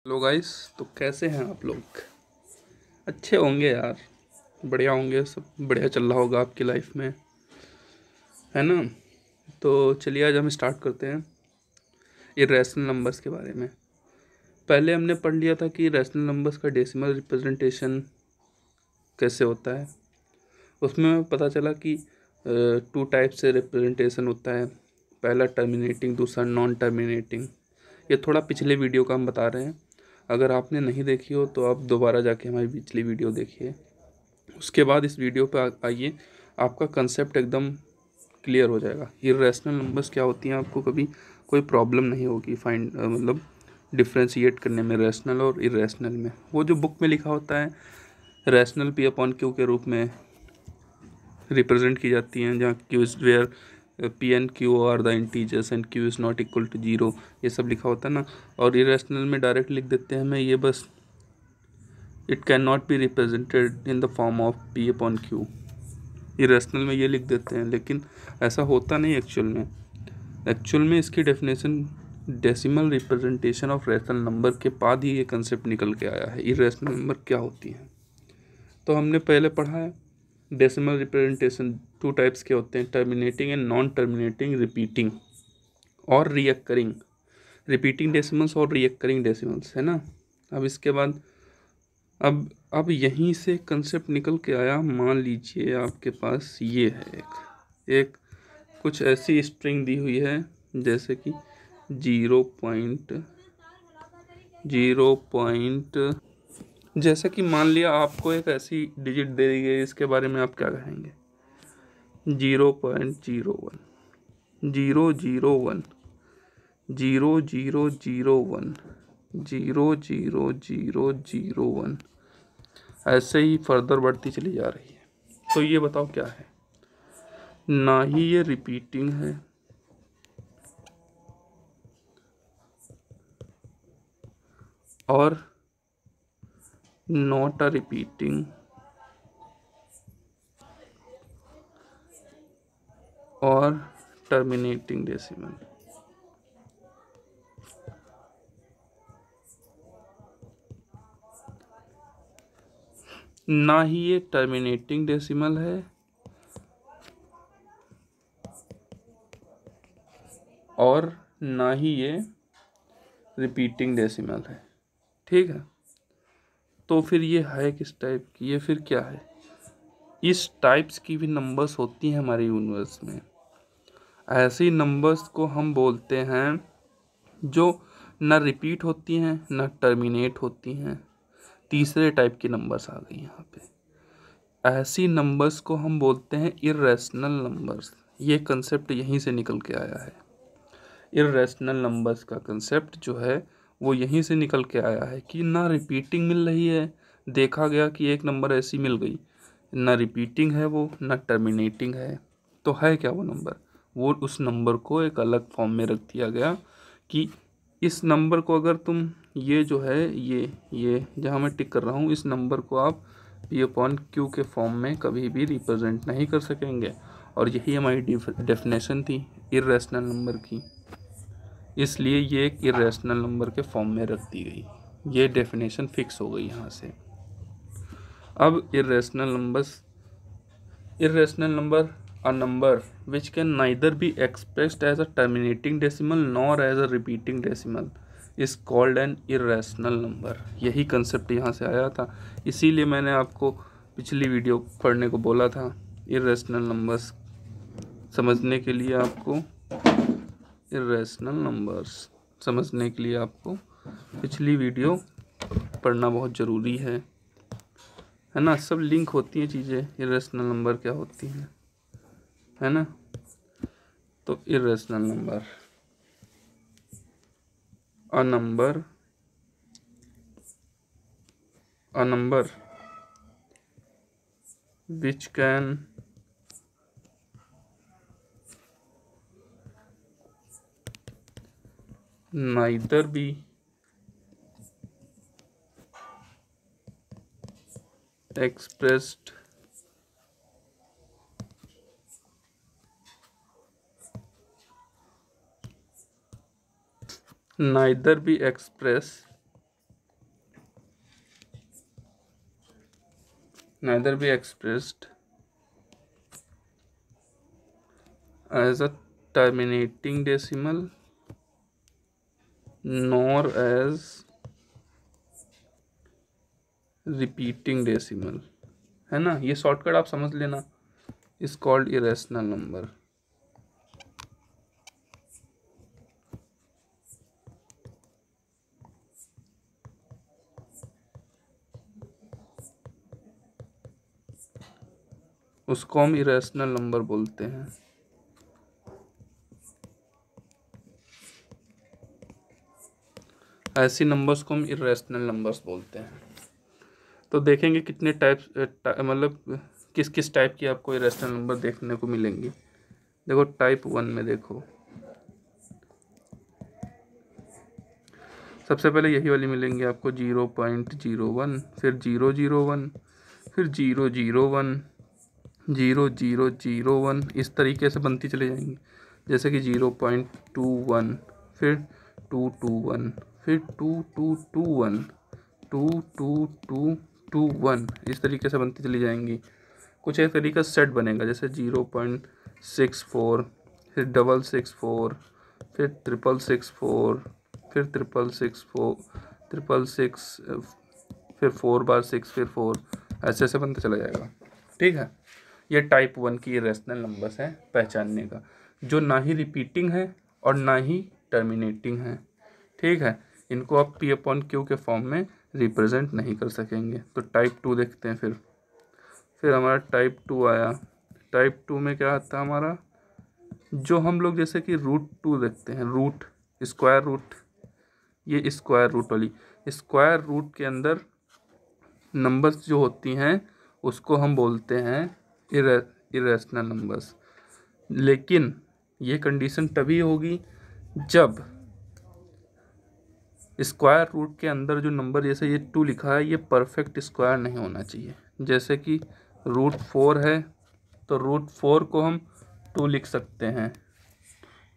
Hello guys. तो कैसे हैं आप लोग? अच्छे होंगे यार, बढ़िया होंगे, सब बढ़िया चल रहा होगा आपकी लाइफ में, है ना? तो चलिए आज हम स्टार्ट करते हैं इरेशनल नंबर्स के बारे में। पहले हमने पढ़ लिया था कि इरेशनल नंबर्स का डेसिमल रिप्रेजेंटेशन कैसे होता है। उसमें हमें पता चला कि टू टाइप से रिप्रेजेंटेशन होता है। पहला टर्मिनेटिंग, दूसरा नॉन टर्मिनेटिंग। ये थोड़ा पिछले वीडियो का हम बता रहे हैं। अगर आपने नहीं देखी हो तो आप दोबारा जाके हमारी पिछली वीडियो देखिए। उसके बाद इस वीडियो पे आइए, आपका कंसेप्ट एकदम क्लियर हो जाएगा। इरेशनल नंबर्स क्या होती हैं, आपको कभी कोई प्रॉब्लम नहीं होगी फाइंड मतलब डिफ्रेंशिएट करने में रैशनल और इरेशनल में। वो जो बुक में लिखा होता है रैशनल पी अपॉन क्यू के रूप में रिप्रेजेंट की जाती हैं, जहाँ Q is where P and Q are the integers and Q is not equal to zero, ये सब लिखा होता है ना। और इरेशनल में डायरेक्ट लिख देते हैं हमें ये बस, it can not be represented in the form of P upon Q. Irrational में ये लिख देते हैं, लेकिन ऐसा होता नहीं एक्चुअल में। एक्चुअल में इसकी definition decimal representation of rational number के बाद ही ये कंसेप्ट निकल के आया है इरेशनल नंबर क्या होती हैं। तो हमने पहले पढ़ा है डेसिमल रिप्रेजेंटेशन टू टाइप्स के होते हैं, terminating and non terminating, repeating और रियकरिंग। रिपीटिंग डेसिमल्स और रियकरिंग डेसिमल्स, है ना। अब इसके बाद अब यहीं से कंसेप्ट निकल के आया। मान लीजिए आपके पास ये है एक कुछ ऐसी स्ट्रिंग दी हुई है, जैसे कि 0.0 जैसे कि मान लिया आपको एक ऐसी डिजिट दे दी गई, इसके बारे में आप क्या कहेंगे? 0.01, 001, 0001, 00001, ऐसे ही फर्दर बढ़ती चली जा रही है। तो ये बताओ क्या है? ना ही ये रिपीटिंग है और नॉट अ रिपीटिंग और टर्मिनेटिंग डेसिमल। ना ही ये टर्मिनेटिंग डेसिमल है और ना ही ये रिपीटिंग डेसिमल है। ठीक है, तो फिर ये है किस टाइप की? ये फिर क्या है? इस टाइप्स की भी नंबर्स होती हैं हमारे यूनिवर्स में। ऐसी नंबर्स को हम बोलते हैं जो न रिपीट होती हैं न टर्मिनेट होती हैं। तीसरे टाइप की नंबर्स आ गई यहाँ पे। ऐसी नंबर्स को हम बोलते हैं इरेशनल नंबर्स। ये कंसेप्ट यहीं से निकल के आया है। इरेशनल नंबर्स का कंसेप्ट जो है वो यहीं से निकल के आया है कि ना रिपीटिंग मिल रही है। देखा गया कि एक नंबर ऐसी मिल गई, ना रिपीटिंग है वो, ना टर्मिनेटिंग है। तो है क्या वो नंबर? वो उस नंबर को एक अलग फॉर्म में रख दिया गया कि इस नंबर को अगर तुम ये जो है ये जहाँ मैं टिक कर रहा हूँ, इस नंबर को आप पी अपॉन क्यू के फॉर्म में कभी भी रिप्रेजेंट नहीं कर सकेंगे। और यही हमारी डेफिनेशन थी इरेशनल नंबर की, इसलिए ये एक इरेशनल नंबर के फॉर्म में रख दी गई। ये डेफिनेशन फिक्स हो गई यहाँ से। अब irrational number a number which can neither be expressed as a terminating decimal nor as a repeating decimal is called an irrational number। यही कंसेप्ट यहाँ से आया था, इसीलिए मैंने आपको पिछली वीडियो पढ़ने को बोला था। इरेशनल नंबर्स समझने के लिए आपको पिछली वीडियो पढ़ना बहुत ज़रूरी है ना। सब लिंक होती हैं चीज़ें, इरेशनल नंबर क्या होती हैं, है ना। तो irrational number, a number which can neither be expressed neither be expressed neither be expressed as a terminating decimal nor as repeating decimal, है ना। ये शॉर्टकट आप समझ लेना, इज कॉल्ड इरेशनल नंबर। उसको हम इरेशनल नंबर बोलते हैं। ऐसी नंबर्स को हम इरेशनल नंबर्स बोलते हैं। तो देखेंगे कितने टाइप्स, मतलब किस किस टाइप की आपको इरेशनल नंबर देखने को मिलेंगी। देखो टाइप 1 में देखो, सबसे पहले यही वाली मिलेंगी आपको 0.01, फिर 001, फिर 001, 0001, इस तरीके से बनती चली जाएंगी। जैसे कि 0.21, फिर 221, फिर 2221, 22221, इस तरीके से बनती चली जाएंगी। कुछ एक तरीका सेट बनेगा, जैसे 0.64, फिर 664, फिर 666, फिर 666, 666, फिर 4 बार 6, फिर 4, ऐसे ऐसे बनते चला जाएगा। ठीक है, ये टाइप 1 की इरेशनल नंबर्स हैं पहचानने का, जो ना ही रिपीटिंग है और ना ही टर्मिनेटिंग है। ठीक है, इनको आप P/Q के फॉर्म में रिप्रेजेंट नहीं कर सकेंगे। तो टाइप 2 देखते हैं। फिर हमारा टाइप 2 आया। टाइप 2 में क्या आता है हमारा, जो हम लोग जैसे कि √2 देखते हैं, रूट, स्क्वायर रूट, ये स्क्वायर रूट वाली, स्क्वायर रूट के अंदर नंबर्स जो होती हैं उसको हम बोलते हैं इरेशनल नंबर्स। लेकिन ये कंडीशन तभी होगी जब स्क्वायर रूट के अंदर जो नंबर, जैसे ये 2 लिखा है, ये परफेक्ट स्क्वायर नहीं होना चाहिए। जैसे कि √4 है तो √4 को हम 2 लिख सकते हैं,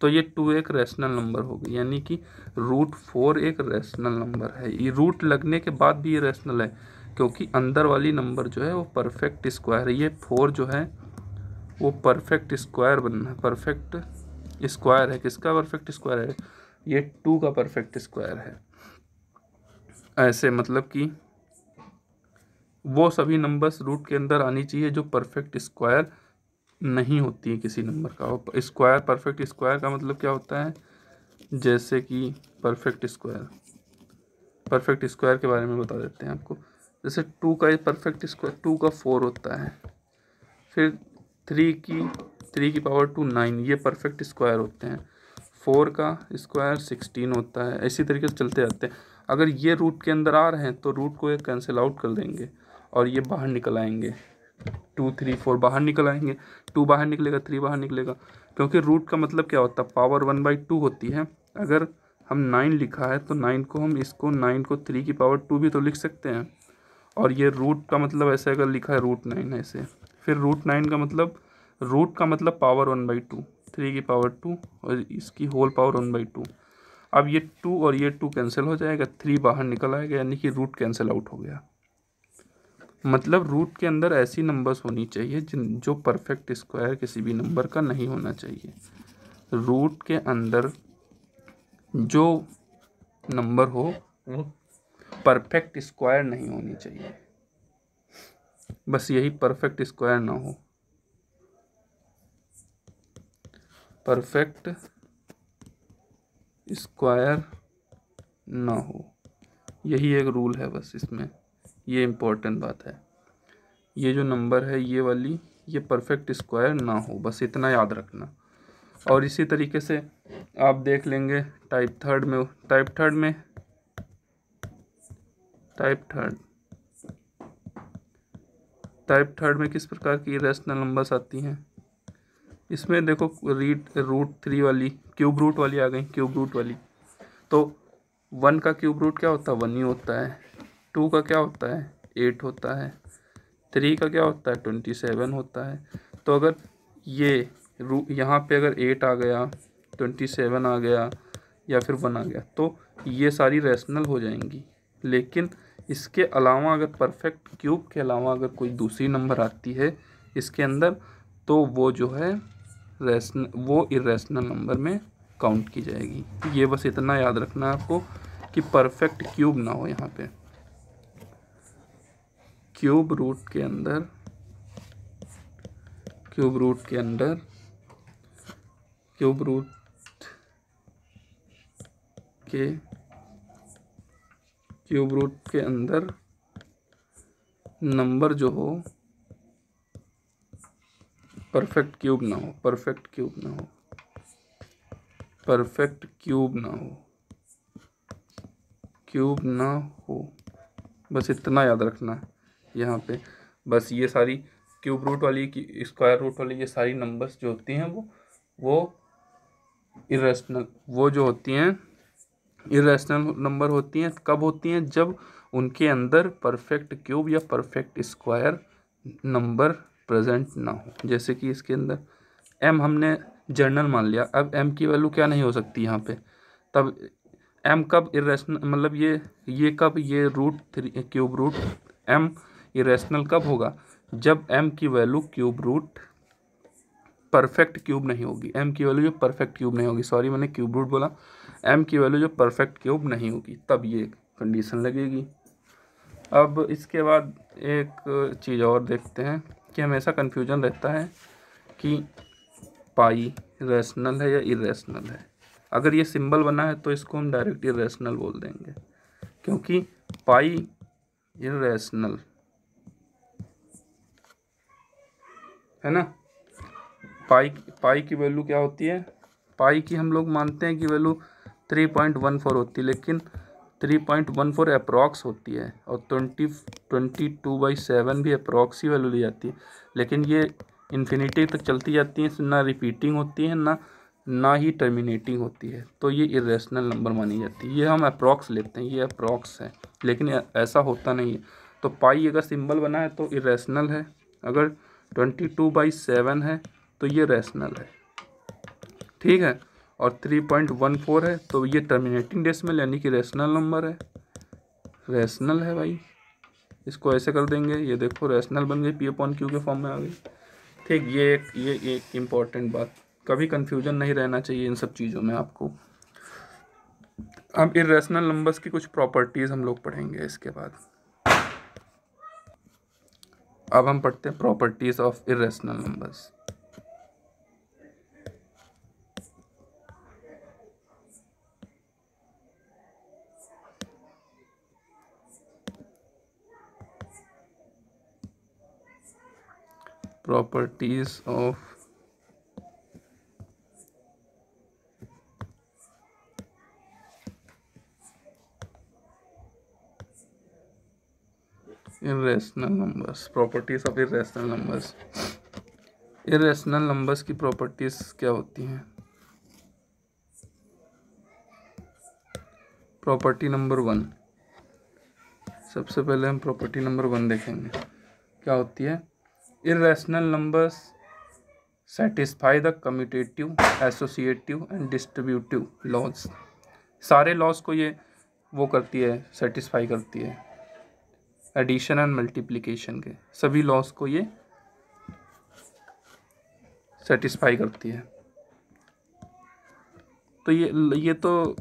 तो ये 2 एक रैशनल नंबर होगी, यानी कि √4 एक रैशनल नंबर है। ये रूट लगने के बाद भी ये रैशनल है, क्योंकि अंदर वाली नंबर जो है वो परफेक्ट स्क्वायर है। ये 4 जो है वो परफेक्ट स्क्वायर बनना है, परफेक्ट स्क्वायर है। किसका परफेक्ट स्क्वायर है? ये 2 का परफेक्ट स्क्वायर है। ऐसे मतलब कि वो सभी नंबर्स रूट के अंदर आनी चाहिए जो परफेक्ट स्क्वायर नहीं होती है किसी नंबर का। स्क्वायर, परफेक्ट स्क्वायर का मतलब क्या होता है, जैसे कि परफेक्ट स्क्वायर के बारे में बता देते हैं आपको। जैसे 2 का परफेक्ट स्क्वायर 2 का 4 होता है, फिर 3 की पावर 2 9, ये परफेक्ट स्क्वायर होते हैं। 4 का स्क्वायर 16 होता है। इसी तरीके से चलते जाते हैं। अगर ये रूट के अंदर आ रहे हैं तो रूट को एक कैंसिल आउट कर देंगे और ये बाहर निकल आएंगे। 2 3 4 बाहर निकल आएंगे, 2 बाहर निकलेगा, 3 बाहर निकलेगा, क्योंकि रूट का मतलब क्या होता है, पावर 1/2 होती है। अगर हम 9 लिखा है तो 9 को हम इसको 9 को 3 की पावर 2 भी तो लिख सकते हैं। और ये रूट का मतलब ऐसे अगर लिखा है √9 ऐसे, फिर √9 का मतलब, रूट का मतलब पावर 1/2, 3 की पावर 2 और इसकी होल पावर 1/2। अब ये 2 और ये 2 कैंसिल हो जाएगा, 3 बाहर निकल आएगा, यानी कि रूट कैंसिल आउट हो गया। मतलब रूट के अंदर ऐसी नंबर्स होनी चाहिए जो परफेक्ट स्क्वायर किसी भी नंबर का नहीं होना चाहिए। रूट के अंदर जो नंबर हो वो परफेक्ट स्क्वायर नहीं होनी चाहिए, बस यही, परफेक्ट स्क्वायर ना हो, परफेक्ट स्क्वायर ना हो, यही एक रूल है बस इसमें। ये इम्पोर्टेंट बात है, ये जो नंबर है ये वाली, ये परफेक्ट स्क्वायर ना हो, बस इतना याद रखना। और इसी तरीके से आप देख लेंगे टाइप थर्ड में किस प्रकार की इरेशनल नंबर्स आती हैं। इसमें देखो √3 वाली, क्यूब रूट वाली आ गई, क्यूब रूट वाली। तो 1 का क्यूब रूट क्या होता है, 1 ही होता है। 2 का क्या होता है, 8 होता है। 3 का क्या होता है, 27 होता है। तो अगर ये यहाँ पे अगर 8 आ गया, 27 आ गया या फिर 1 आ गया, तो ये सारी रैशनल हो जाएंगी। लेकिन इसके अलावा अगर परफेक्ट क्यूब के अलावा अगर कोई दूसरी नंबर आती है इसके अंदर, तो वो जो है वो इरेशनल नंबर में काउंट की जाएगी। ये बस इतना याद रखना है आपको कि परफेक्ट क्यूब ना हो यहाँ पे। क्यूब रूट के अंदर क्यूब रूट के अंदर नंबर जो हो परफेक्ट क्यूब ना हो, बस इतना याद रखना है यहाँ पे। बस ये सारी क्यूब रूट वाली की स्क्वायर रूट वाली ये सारी नंबर्स जो होती हैं वो इरेशनल नंबर होती हैं। कब होती हैं? जब उनके अंदर परफेक्ट क्यूब या परफेक्ट स्क्वायर नंबर प्रेजेंट ना हो। जैसे कि इसके अंदर m हमने जर्नल मान लिया, अब m की वैल्यू क्या नहीं हो सकती यहाँ पे, तब m कब इरेशनल, मतलब ये कब, ये क्यूब रूट m इरेशनल कब होगा? जब m की value cube root perfect cube नहीं होगी। m की वैल्यू जो परफेक्ट क्यूब नहीं होगी, सॉरी मैंने क्यूब रूट बोला, m की वैल्यू जो परफेक्ट क्यूब नहीं होगी, तब ये कंडीशन लगेगी। अब इसके बाद एक चीज़ और देखते हैं कि हमेशा कन्फ्यूजन रहता है कि पाई रैशनल है या इरेशनल है। अगर ये सिंबल बना है तो इसको हम डायरेक्ट इरेशनल बोल देंगे, क्योंकि पाई इरेशनल है ना। पाई की वैल्यू क्या होती है? पाई की हम लोग मानते हैं कि वैल्यू 3.14 होती है, लेकिन 3.14 अप्रॉक्स होती है, और 22/7 भी अप्रॉक्स ही वैल्यू ली जाती है, लेकिन ये इन्फिनिटी तक चलती जाती है, ना रिपीटिंग होती है ना ही टर्मिनेटिंग होती है, तो ये इरेशनल नंबर मानी जाती है। ये हम अप्रॉक्स लेते हैं, ये अप्रॉक्स है, लेकिन ऐसा होता नहीं है। तो पाई अगर सिंबल बना है तो इरेशनल है, अगर 22/7 है तो ये रैशनल है, ठीक है। और 3.14 है तो ये टर्मिनेटिंग डेसिमल यानी कि रैशनल नंबर है, रैशनल है भाई। इसको ऐसे कर देंगे, ये देखो रैशनल बन गई, P/Q के फॉर्म में आ गई, ठीक। ये एक इम्पॉर्टेंट बात, कभी कंफ्यूजन नहीं रहना चाहिए इन सब चीज़ों में आपको। अब इरेशनल नंबर्स की कुछ प्रॉपर्टीज़ हम लोग पढ़ेंगे इसके बाद। अब हम पढ़ते हैं properties of irrational numbers. Properties of irrational numbers, properties of irrational numbers. Irrational numbers की प्रॉपर्टीज क्या होती हैं? प्रॉपर्टी नंबर 1, सबसे पहले हम प्रॉपर्टी नंबर 1 देखेंगे, क्या होती है? Irrational numbers satisfy the commutative, associative and distributive laws. सारे लॉज को ये वो करती है, सेटिस्फाई करती है। एडिशन एंड मल्टीप्लिकेशन के सभी लॉज को ये सेटिस्फाई करती है। तो ये तो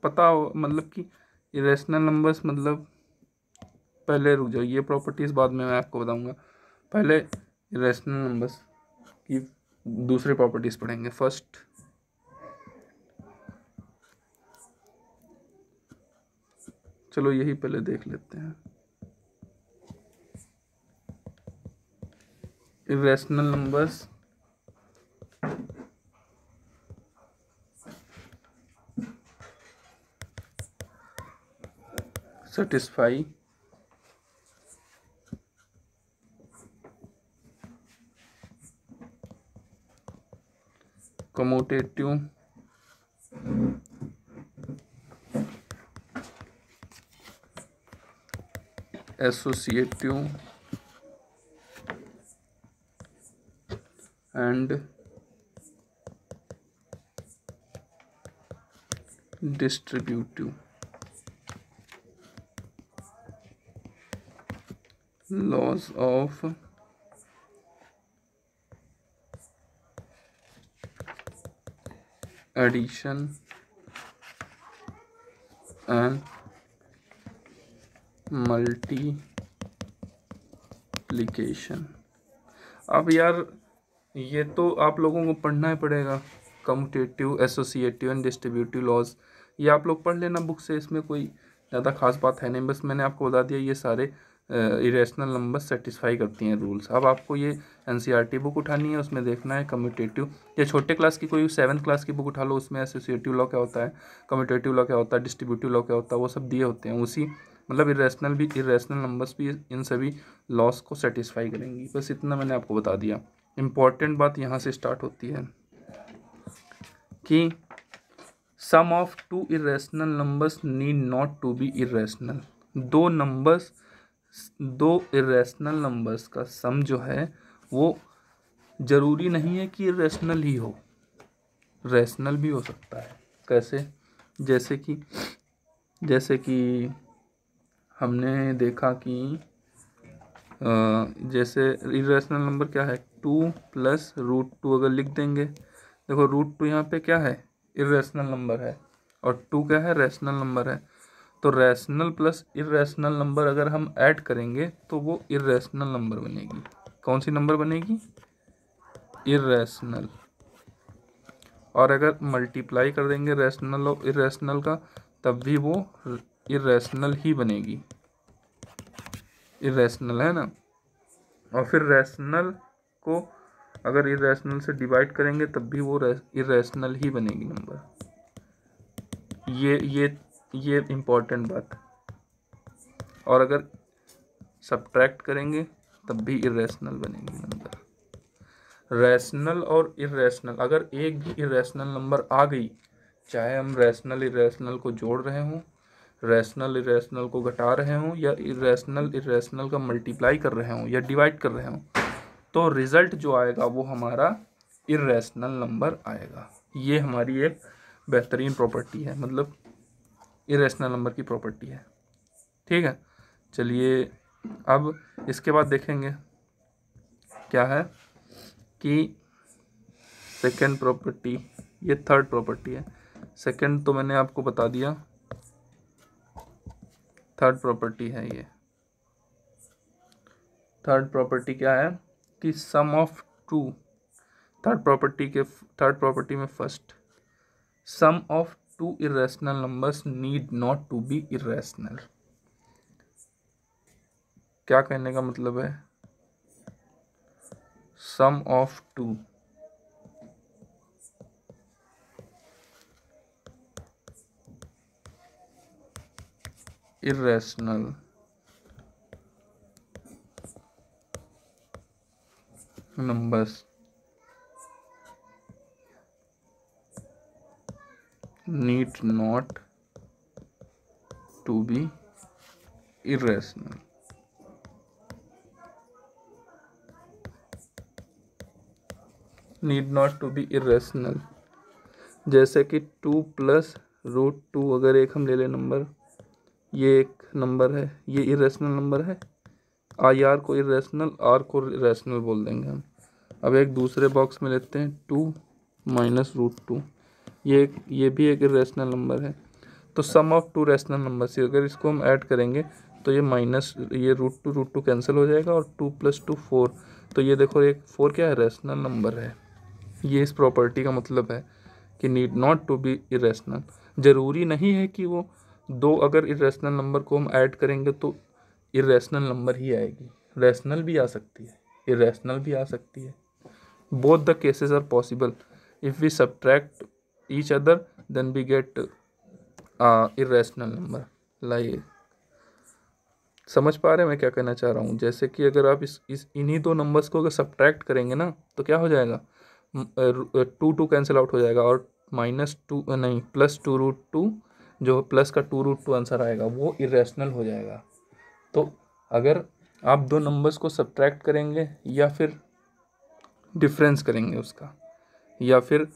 पता हो, मतलब कि इरेशनल नंबर्स, मतलब पहले रुक जाओ, ये प्रॉपर्टीज़ बाद में मैं आपको बताऊंगा, पहले इरेशनल नंबर्स की दूसरी प्रॉपर्टीज़ पढ़ेंगे फर्स्ट। चलो यही पहले देख लेते हैं। Irrational numbers satisfy commutative associative and distributive. Laws of addition and multiplication. अब यार ये तो आप लोगों को पढ़ना ही पड़ेगा, commutative, associative and distributive laws, ये आप लोग पढ़ लेना बुक से, इसमें कोई ज़्यादा खास बात है नहीं, बस मैंने आपको बता दिया ये सारे इरेशनल नंबर सेटिस्फाई करती हैं रूल्स। अब आपको ये एनसीईआरटी बुक उठानी है, उसमें देखना है कम्यूटेटिव, या छोटे क्लास की कोई 7th क्लास की बुक उठा लो, उसमें एसोसिएटिव लॉ क्या होता है, कम्यूटेटिव लॉ क्या होता है, डिस्ट्रीब्यूटिव लॉ क्या होता है, वो सब दिए होते हैं। उसी मतलब इरेशनल नंबर्स भी इन सभी लॉस को सेटिस्फाई करेंगी। बस इतना मैंने आपको बता दिया। इम्पॉर्टेंट बात यहाँ से स्टार्ट होती है कि sum of two irrational numbers need not to be irrational. दो इरेशनल नंबर्स का सम जो है वो जरूरी नहीं है कि इरेशनल ही हो, रैशनल भी हो सकता है। कैसे? जैसे कि हमने देखा कि जैसे इरेशनल नंबर क्या है, 2 + √2 अगर लिख देंगे, देखो √2 यहाँ पे क्या है, इरेशनल नंबर है, और 2 क्या है, रैशनल नंबर है। तो रैशनल प्लस इरेशनल नंबर अगर हम ऐड करेंगे तो वो इरेशनल नंबर बनेगी। कौन सी नंबर बनेगी? इरेशनल। और अगर मल्टीप्लाई कर देंगे रैशनल और इरेशनल का, तब भी वो इरेशनल ही बनेगी, इरेशनल है ना। और फिर रैशनल को अगर इरेशनल से डिवाइड करेंगे तब भी वो इरेशनल ही बनेगी नंबर। ये इम्पोर्टेंट बात। और अगर सब्ट्रैक्ट करेंगे तब भी इरेशनल बनेगी नंबर। रैशनल और इरेशनल, अगर एक भी इरेशनल नंबर आ गई, चाहे हम रैशनल इरेशनल को जोड़ रहे हों, रैशनल इरेशनल को घटा रहे हों, या इरेशनल इरेशनल का मल्टीप्लाई कर रहे हों या डिवाइड कर रहे हों, तो रिजल्ट जो आएगा वो हमारा इरेशनल नंबर आएगा। ये हमारी एक बेहतरीन प्रॉपर्टी है, मतलब इरेशनल नंबर की प्रॉपर्टी है। ठीक है, चलिए अब इसके बाद देखेंगे क्या है कि सेकेंड प्रॉपर्टी, ये थर्ड प्रॉपर्टी है। सेकेंड तो मैंने आपको बता दिया, थर्ड प्रॉपर्टी है ये। थर्ड प्रॉपर्टी क्या है कि sum of two, third property में first, sum of two irrational numbers need not to be irrational. क्या कहने का मतलब है? Sum of two irrational numbers need not to be irrational। Need not to be irrational, जैसे कि 2 + √2 अगर एक हम ले लें नंबर, ये एक नंबर है, ये इरेशनल नंबर है, आर को इरेशनल, आर को रैशनल बोल देंगे हम। अब एक दूसरे बॉक्स में लेते हैं 2 - √2, ये भी एक इरेशनल नंबर है। तो सम ऑफ टू रैशनल नंबर से अगर इसको हम ऐड करेंगे तो ये √2 कैंसिल हो जाएगा, और 2 + 2 4, तो ये देखो एक 4 क्या है, रैशनल नंबर है। ये इस प्रॉपर्टी का मतलब है कि need not to be irrational. ज़रूरी नहीं है कि वो दो, अगर इरेशनल नंबर को हम ऐड करेंगे तो इरेशनल नंबर ही आएगी, रैशनल भी आ सकती है, इरेशनल भी आ सकती है। Both the cases are possible. If we subtract each other then we get irrational number. लाइए, समझ पा रहे हैं मैं क्या कहना चाह रहा हूँ? जैसे कि अगर आप इस इन्हीं दो नंबर्स को अगर सब्ट्रैक्ट करेंगे ना, तो क्या हो जाएगा, 2 कैंसिल आउट हो जाएगा, और +2 जो प्लस का 2√2 आंसर आएगा वो इरेशनल हो जाएगा। तो अगर आप दो नंबर्स को सब्ट्रैक्ट करेंगे या फिर डिफरेंस करेंगे उसका, या फिर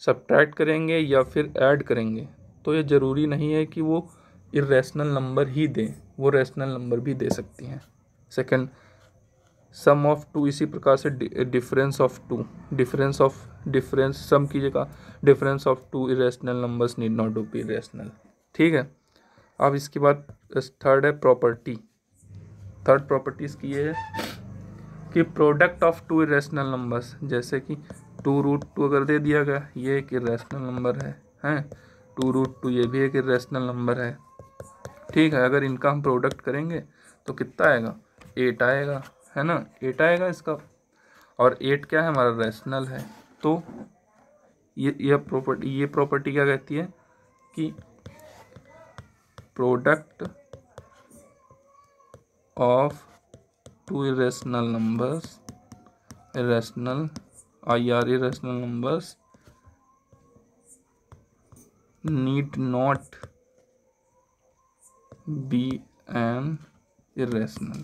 सब्ट्रैक्ट करेंगे या फिर ऐड करेंगे, तो ये ज़रूरी नहीं है कि वो इरेशनल नंबर ही दें, वो रैशनल नंबर भी दे सकती हैं। सेकंड सम ऑफ टू, इसी प्रकार से difference of two, difference sum कीजिएगा, difference of two irrational numbers need not to be irrational. ठीक है, अब इसके बाद थर्ड है प्रॉपर्टी। थर्ड प्रॉपर्टी इसकी ये है कि product of two irrational numbers, जैसे कि 2√2 अगर दे दिया गया, ये एक इरेशनल नंबर है 2√2 ये भी एक इरेशनल नंबर है। ठीक है, अगर इनका हम प्रोडक्ट करेंगे तो कितना आएगा, 8 आएगा, है ना, 8 आएगा इसका, और 8 क्या है हमारा, रैशनल है। तो ये प्रॉपर्टी क्या कहती है कि product of two irrational numbers, irrational numbers need not be an irrational.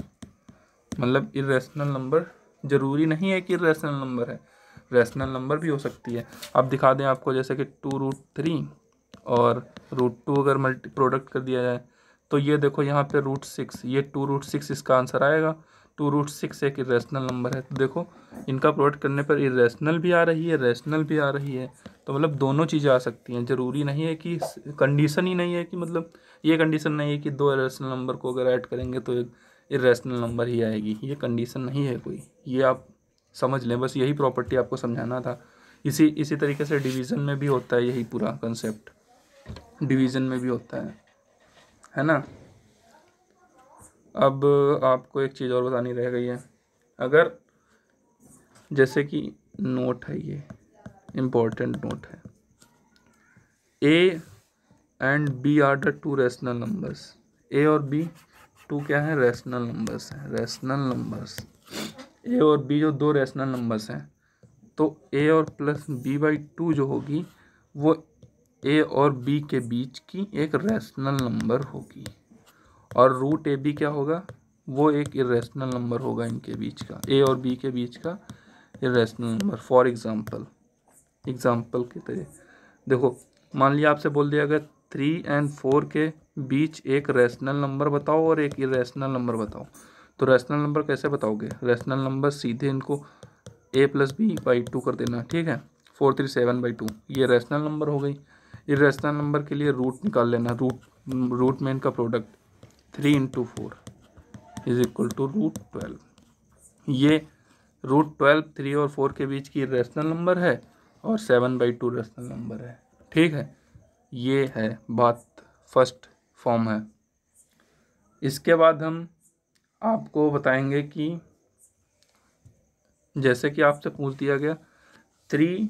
मतलब इरेशनल नंबर जरूरी नहीं है कि इरेशनल नंबर है, रैशनल नंबर भी हो सकती है। अब दिखा दें आपको, जैसे कि 2√3 और √2 अगर मल्टी प्रोडक्ट कर दिया जाए तो ये देखो यहाँ पे √6, ये 2√6 इसका आंसर आएगा। 2√6 एक इरेशनल नंबर है, तो देखो इनका प्रोडक्ट करने पर इरेशनल भी आ रही है, रैशनल भी आ रही है। तो मतलब दोनों चीज़ें आ सकती हैं, ज़रूरी नहीं है कि कंडीशन ही नहीं है कि मतलब ये कंडीशन नहीं है कि दो इरेशनल नंबर को अगर ऐड करेंगे तो एक इरेशनल नंबर ही आएगी, ये कंडीशन नहीं है कोई, ये आप समझ लें। बस यही प्रॉपर्टी आपको समझाना था। इसी तरीके से डिवीज़न में भी होता है, यही पूरा कंसेप्ट डिवीज़न में भी होता है ना। अब आपको एक चीज़ और बतानी रह गई है, अगर जैसे कि नोट है, ये इम्पोर्टेंट नोट है, A and B are the two rational numbers. A और बी टू क्या है, रैशनल नंबर्स हैं, रैशनल नंबर्स। ए और बी जो दो रैशनल नंबर्स हैं, तो ए और प्लस b/2 जो होगी वो ए और बी के बीच की एक रैशनल नंबर होगी, और √ab क्या होगा, वो एक इरेशनल नंबर होगा इनके बीच का, ए और बी के बीच का इरेशनल नंबर। फॉर एग्जाम्पल की तरह देखो, मान लिया आपसे बोल दिया गया 3 और 4 के बीच एक रैशनल नंबर बताओ और एक इरेशनल नंबर बताओ। तो रैशनल नंबर कैसे बताओगे, रैशनल नंबर सीधे इनको a + b/2 कर देना। ठीक है, 4 3 7/2 ये रैशनल नंबर हो गई। इरेशनल नंबर के लिए रूट निकाल लेना, रूट में इनका प्रोडक्ट 3 × 4 = √12। ये √12 3 और 4 के बीच की रैशनल नंबर है और 7/2 रैशनल नंबर है। ठीक है, ये है बात, फर्स्ट फॉर्म है। इसके बाद हम आपको बताएंगे कि जैसे कि आपसे पूछ दिया गया 3,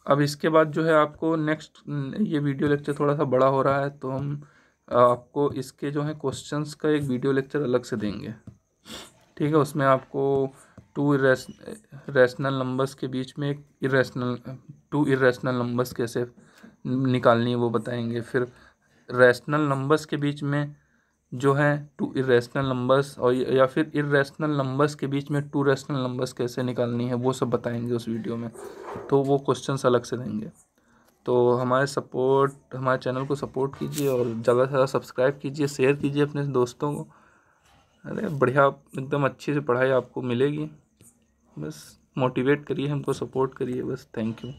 अब इसके बाद जो है आपको नेक्स्ट, ये वीडियो लेक्चर थोड़ा सा बड़ा हो रहा है तो हम आपको इसके जो है क्वेश्चंस का एक वीडियो लेक्चर अलग से देंगे। ठीक है, उसमें आपको टू रैशनल नंबर्स के बीच में एक टू इरेशनल नंबर्स कैसे निकालनी है वो बताएंगे। फिर रैशनल नंबर्स के बीच में जो है टू इरेशनल नंबर्स, और या फिर इरेशनल नंबर्स के बीच में टू रैशनल नंबर्स कैसे निकालनी है वो सब बताएंगे उस वीडियो में, तो वो क्वेश्चंस अलग से देंगे। तो हमारे चैनल को सपोर्ट कीजिए और ज़्यादा से ज़्यादा सब्सक्राइब कीजिए, शेयर कीजिए अपने दोस्तों को। अरे बढ़िया, एकदम अच्छी से पढ़ाई आपको मिलेगी, बस मोटिवेट करिए हमको, सपोर्ट करिए बस। Thank you.